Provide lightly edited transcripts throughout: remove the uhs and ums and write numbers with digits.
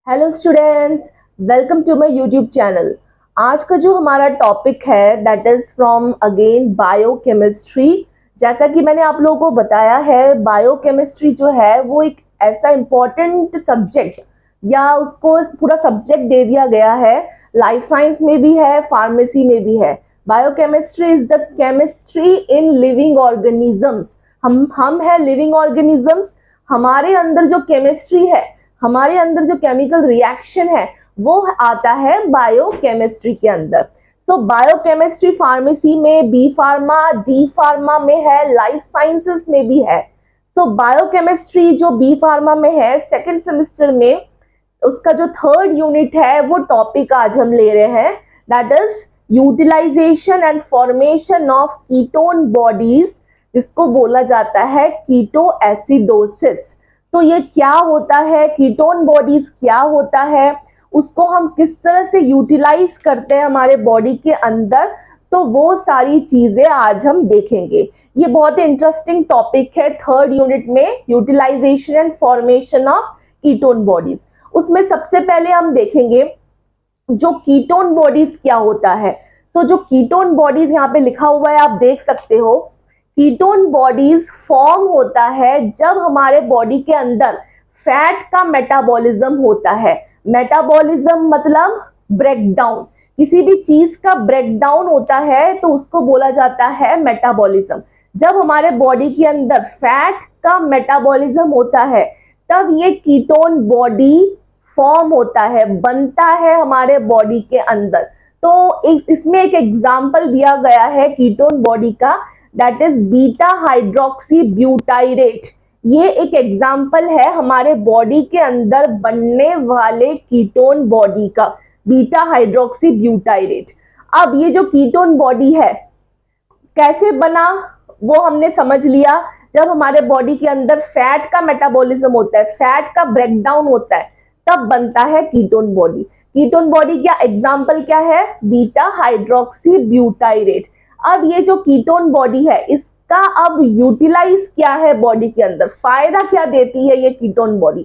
Hello students, welcome to my YouTube channel. आज का जो हमारा टॉपिक है that is from again biochemistry. जैसा कि मैंने आप लोगों को बताया है, बायोकेमिस्ट्री जो है वो एक ऐसा इम्पॉर्टेंट सब्जेक्ट या उसको पूरा सब्जेक्ट दे दिया गया है। लाइफ साइंस में भी है, फार्मेसी में भी है। Biochemistry is the chemistry in living organisms. हम है लिविंग ऑर्गेनिजम्स। हमारे अंदर जो केमिस्ट्री है, हमारे अंदर जो केमिकल रिएक्शन है, वो आता है बायोकेमिस्ट्री के अंदर। सो बायोकेमिस्ट्री फार्मेसी में, बी फार्मा, डी फार्मा में है, लाइफ साइंसेस में भी है। सो बायोकेमिस्ट्री जो बी फार्मा में है, सेकेंड सेमेस्टर में उसका जो थर्ड यूनिट है वो टॉपिक आज हम ले रहे हैं, that is utilisation and formation of ketone bodies, जिसको बोला जाता है कीटो एसिडोसिस। तो ये क्या होता है, कीटोन बॉडीज क्या होता है, उसको हम किस तरह से यूटिलाइज करते हैं हमारे बॉडी के अंदर, तो वो सारी चीजें आज हम देखेंगे। ये बहुत इंटरेस्टिंग टॉपिक है थर्ड यूनिट में, utilisation and formation of ketone bodies. उसमें सबसे पहले हम देखेंगे जो कीटोन बॉडीज क्या होता है। सो जो कीटोन बॉडीज यहाँ पे लिखा हुआ है, आप देख सकते हो, कीटोन बॉडीज फॉर्म होता है जब हमारे बॉडी के अंदर फैट का मेटाबॉलिज्म होता है। मेटाबॉलिज्म मतलब ब्रेकडाउन, किसी भी चीज का ब्रेकडाउन होता है तो उसको बोला जाता है मेटाबॉलिज्म। जब हमारे बॉडी के अंदर फैट का मेटाबॉलिज्म होता है तब ये कीटोन बॉडी फॉर्म होता है, बनता है हमारे बॉडी के अंदर। तो इसमें एक एग्जाम्पल दिया गया है कीटोन बॉडी का, that is beta hydroxy butyrate. ये एक एग्जाम्पल है हमारे बॉडी के अंदर बनने वाले कीटोन बॉडी का, बीटा हाइड्रोक्सी ब्यूटाइरेट। अब ये जो कीटोन बॉडी है कैसे बना वो हमने समझ लिया। जब हमारे बॉडी के अंदर फैट का मेटाबॉलिज्म होता है, फैट का ब्रेकडाउन होता है, तब बनता है कीटोन बॉडी। कीटोन बॉडी क्या एग्जाम्पल क्या है, बीटा हाइड्रोक्सी ब्यूटाइरेट। अब ये जो कीटोन बॉडी है इसका अब यूटिलाइज क्या है बॉडी के अंदर, फायदा क्या देती है ये कीटोन बॉडी।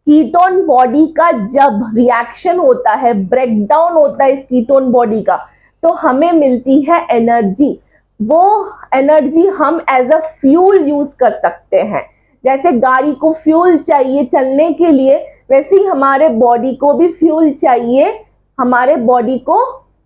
कीटोन बॉडी का जब रिएक्शन होता है, ब्रेकडाउन होता है इस कीटोन बॉडी का, तो हमें मिलती है एनर्जी। वो एनर्जी हम एज अ फ्यूल यूज कर सकते हैं। जैसे गाड़ी को फ्यूल चाहिए चलने के लिए, वैसे ही हमारे बॉडी को भी फ्यूल चाहिए। हमारे बॉडी को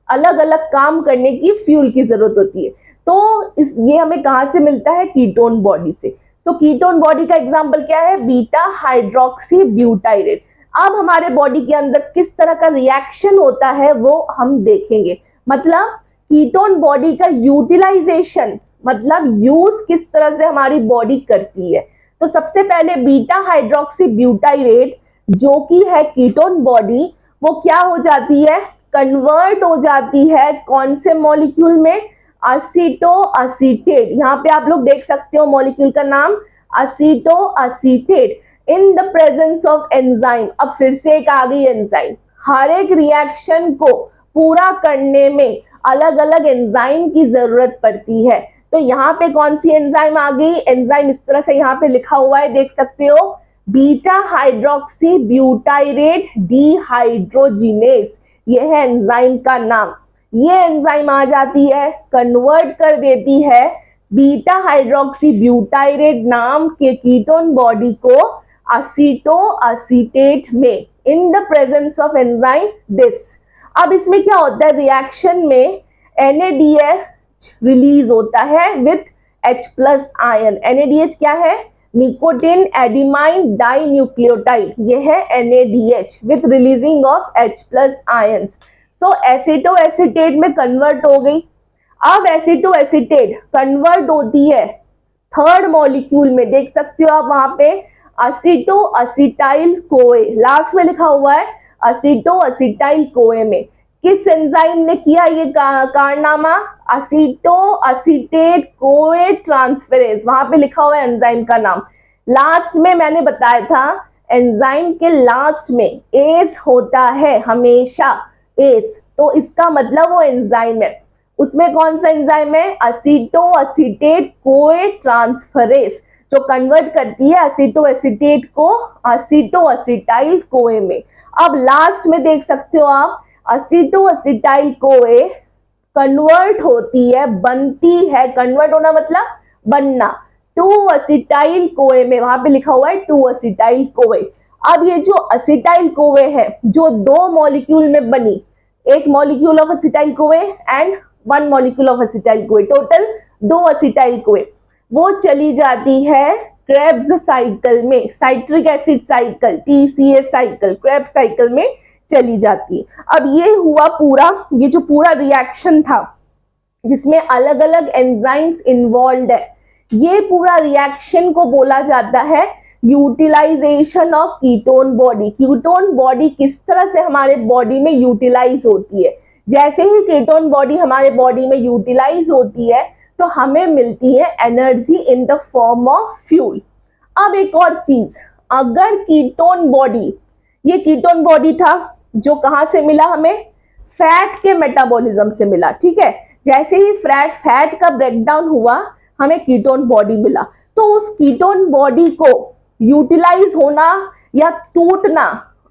अलग अलग काम करने की फ्यूल की जरूरत होती है। तो ये हमें कहां से मिलता है, कीटोन बॉडी से। सो कीटोन बॉडी का एग्जांपल क्या है, बीटा हाइड्रोक्सी ब्यूटाइरेट। अब हमारे बॉडी के अंदर किस तरह का रिएक्शन होता है वो हम देखेंगे। मतलब कीटोन बॉडी का यूटिलाइजेशन, मतलब यूज किस तरह से हमारी बॉडी करती है। तो सबसे पहले बीटा हाइड्रोक्सी ब्यूटाइरेट जो कि है कीटोन बॉडी, वो क्या हो जाती है, कन्वर्ट हो जाती है कौन से मॉलिक्यूल में, असीटो असीटेट। यहाँ पे आप लोग देख सकते हो मॉलिक्यूल का नाम acetoacetate, in the presence of enzyme. अब फिर से एक आ गई एंजाइम। हर एक रिएक्शन को पूरा करने में अलग अलग एंजाइम की जरूरत पड़ती है। तो यहाँ पे कौन सी एंजाइम आ गई, एंजाइम इस तरह से यहाँ पे लिखा हुआ है, देख सकते हो, बीटा हाइड्रोक्सी ब्यूटाइरेट डीहाइड्रोजिनेस, ये है एंजाइम का नाम। ये एंजाइम आ जाती है, कन्वर्ट कर देती है बीटा हाइड्रोक्सी ब्यूटाइरेट नाम के कीटोन बॉडी को असीटो असीटेट में, इन the presence of enzyme this. अब इसमें क्या होता है, रिएक्शन में NADH रिलीज होता है विथ H+ आयन। NADH क्या है, निकोटिन एडिमाइन डाई न्यूक्लियोटाइड, ये है NADH with releasing of H+ ions. So एसिटो acetate में कन्वर्ट हो गई। अब एसिटो एसिटेट कन्वर्ट होती है थर्ड मॉलिक्यूल में, देख सकते हो आप वहां पे असीटो असीटाइल कोए, लास्ट में लिखा हुआ है असीटो असीटाइल कोए में। किस एंजाइम ने किया ये कारनामा, असीटो असीटेट कोए ट्रांसफेरेज, वहां पे लिखा हुआ है एंजाइम का नाम। लास्ट में मैंने बताया था एंजाइम के लास्ट में एस होता है हमेशा, एस, तो इसका मतलब वो एंजाइम है। उसमें कौन सा एंजाइम है, असीटो असीटेट कोए ट्रांसफेरेज, जो कन्वर्ट करती है एसीटो एसीटेट को असीटो असीटाइल कोए में। अब लास्ट में देख सकते हो आप, असीटो असीटाइल कोए कन्वर्ट होती है, बनती है, कन्वर्ट होना मतलब बनना, टू असीटाइल कोए में, वहां पे लिखा हुआ है टू असीटाइल कोए। अब ये जो असीटाइल कोए है जो दो मॉलिक्यूल में बनी, एक मॉलिक्यूल ऑफ असीटाइल कोए एंड वन मॉलिक्यूल ऑफ असीटाइल कोए, टोटल दो असीटाइल कोए, वो चली जाती है क्रेब्स साइकिल में, citric acid cycle, TCA cycle, Krebs cycle में चली जाती है। अब ये हुआ पूरा, ये जो पूरा रिएक्शन था जिसमें अलग अलग एंजाइम्स इन्वॉल्व है, ये पूरा रिएक्शन को बोला जाता है utilisation of ketone body. Ketone body किस तरह से हमारे बॉडी में यूटिलाइज होती है, जैसे ही कीटोन बॉडी हमारे बॉडी में यूटिलाइज होती है तो हमें मिलती है energy in the form of fuel. अब एक और चीज, अगर कीटोन बॉडी, ये कीटोन बॉडी था जो कहां से मिला हमें, फैट के मेटाबॉलिज्म से मिला, ठीक है। जैसे ही फैट का ब्रेकडाउन हुआ हमें कीटोन बॉडी मिला, तो उस कीटोन बॉडी को यूटिलाइज होना या टूटना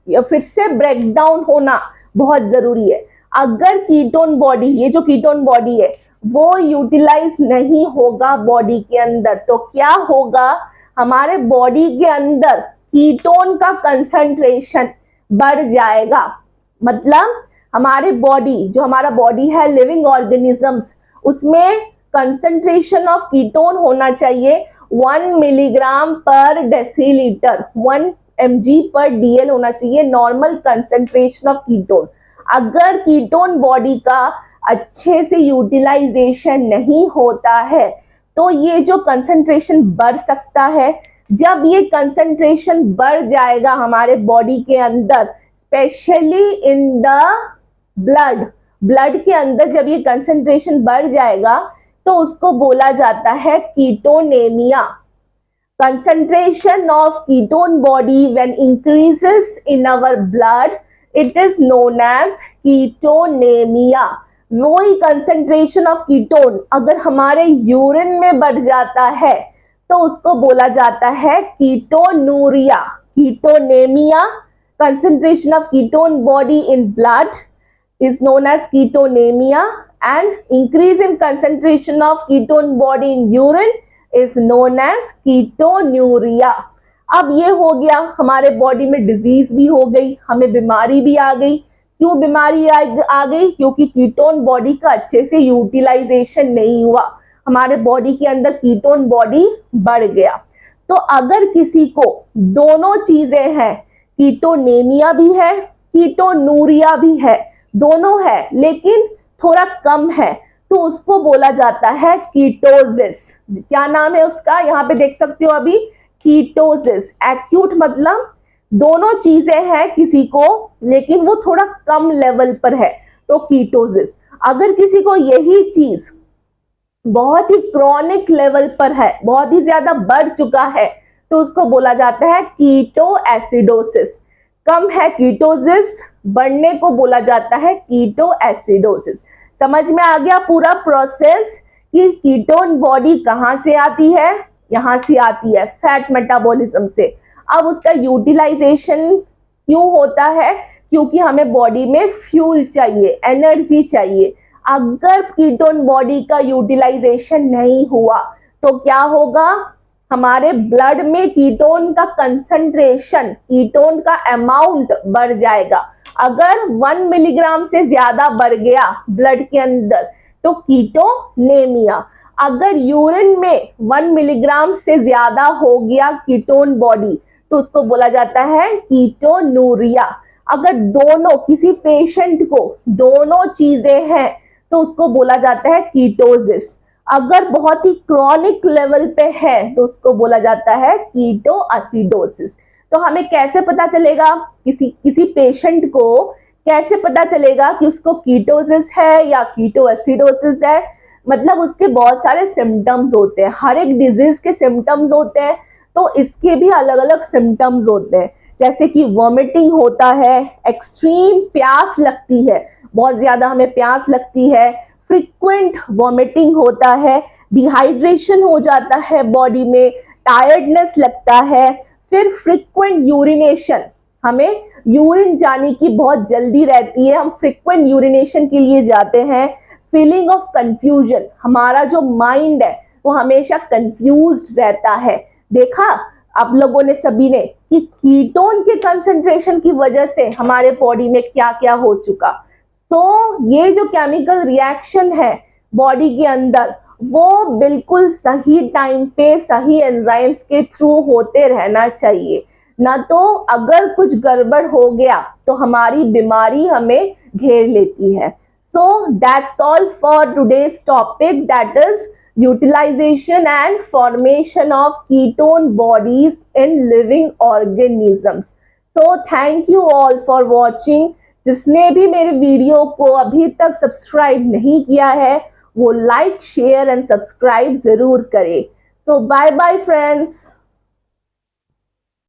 या फिर से ब्रेकडाउन होना बहुत जरूरी है। अगर कीटोन बॉडी, ये जो कीटोन बॉडी है वो यूटिलाइज नहीं होगा बॉडी के अंदर, तो क्या होगा, हमारे बॉडी के अंदर कीटोन का कंसंट्रेशन बढ़ जाएगा। मतलब हमारे बॉडी, जो हमारा बॉडी है लिविंग ऑर्गेनिजम्स, उसमें कंसंट्रेशन ऑफ कीटोन होना चाहिए 1 मिलीग्राम पर डेसीलीटर, 1 mg पर DL होना चाहिए नॉर्मल कंसंट्रेशन ऑफ कीटोन। अगर कीटोन बॉडी का अच्छे से यूटिलाइजेशन नहीं होता है तो ये जो कंसंट्रेशन बढ़ सकता है। जब ये कंसंट्रेशन बढ़ जाएगा हमारे बॉडी के अंदर, स्पेशली इन द ब्लड के अंदर जब ये कंसंट्रेशन बढ़ जाएगा तो उसको बोला जाता है कीटोनेमिया। concentration of ketone body when increases in our blood, it is known as ketonemia। वही कंसेंट्रेशन ऑफ कीटोन अगर हमारे यूरिन में बढ़ जाता है तो उसको बोला जाता है ketonuria. Ketonemia, concentration of ketone body in blood is known as ketonemia, and increase in concentration of ketone body in urine is known as ketonuria। अब ये हो गया, हमारे बॉडी में डिजीज भी हो गई, हमें बीमारी भी आ गई। क्यों बीमारी आ गई? क्योंकि कीटोन बॉडी का अच्छे से यूटिलाइजेशन नहीं हुआ, हमारे बॉडी के अंदर कीटोन बॉडी बढ़ गया। तो अगर किसी को दोनों चीजें हैं, कीटोनेमिया भी है, कीटोनूरिया भी है, दोनों है लेकिन थोड़ा कम है, तो उसको बोला जाता है कीटोसिस। क्या नाम है उसका, यहाँ पे देख सकते हो अभी, कीटोसिस। एक्यूट मतलब दोनों चीजें हैं किसी को लेकिन वो थोड़ा कम लेवल पर है, तो कीटोसिस। अगर किसी को यही चीज बहुत ही क्रॉनिक लेवल पर है, बहुत ही ज्यादा बढ़ चुका है, तो उसको बोला जाता है कीटो एसिडोसिस। कम है कीटोसिस, बढ़ने को बोला जाता है कीटो एसिडोसिस। समझ में आ गया पूरा प्रोसेस कि कीटोन बॉडी कहां से आती है, यहां से आती है फैट मेटाबॉलिज्म से। अब उसका यूटिलाइजेशन क्यों होता है? क्योंकि हमें बॉडी में फ्यूल चाहिए, एनर्जी चाहिए। अगर कीटोन बॉडी का यूटिलाइजेशन नहीं हुआ तो क्या होगा, हमारे ब्लड में कीटोन का कंसंट्रेशन, कीटोन का अमाउंट बढ़ जाएगा। अगर 1 मिलीग्राम से ज्यादा बढ़ गया ब्लड के अंदर तो कीटोनेमिया। अगर यूरिन में 1 मिलीग्राम से ज्यादा हो गया कीटोन बॉडी तो उसको बोला जाता है कीटोनूरिया। अगर दोनों, किसी पेशेंट को दोनों चीजें हैं तो उसको बोला जाता है कीटोसिस। अगर बहुत ही क्रॉनिक लेवल पे है तो उसको बोला जाता है कीटो एसिडोसिस। तो हमें कैसे पता चलेगा, किसी पेशेंट को कैसे पता चलेगा कि उसको कीटोसिस है या कीटो एसिडोसिस है? मतलब उसके बहुत सारे सिम्टम्स होते हैं, हर एक डिजीज के सिम्टम्स होते हैं, तो इसके भी अलग अलग सिम्टम्स होते हैं। जैसे कि वॉमिटिंग होता है, एक्सट्रीम प्यास लगती है, बहुत ज्यादा हमें प्यास लगती है, फ्रीक्वेंट वॉमिटिंग होता है, डिहाइड्रेशन हो जाता है बॉडी में, टायर्डनेस लगता है, फिर फ्रिक्वेंट यूरिनेशन, हमें यूरिन जाने की बहुत जल्दी रहती है, हम फ्रिक्वेंट यूरिनेशन के लिए जाते हैं। फीलिंग ऑफ कंफ्यूजन, हमारा जो माइंड है वो हमेशा कंफ्यूज्ड रहता है। देखा आप लोगों ने सभी ने कि कीटोन के कंसंट्रेशन की वजह से हमारे बॉडी में क्या क्या हो चुका। ये जो केमिकल रिएक्शन है बॉडी के अंदर, वो बिल्कुल सही टाइम पे सही एंजाइम्स के थ्रू होते रहना चाहिए, ना तो अगर कुछ गड़बड़ हो गया तो हमारी बीमारी हमें घेर लेती है। So that's all for today's topic, that is utilization and formation of ketone bodies in living organisms. So thank you all for watching. जिसने भी मेरे वीडियो को अभी तक सब्सक्राइब नहीं किया है वो लाइक शेयर एंड सब्सक्राइब जरूर करें। So bye bye friends.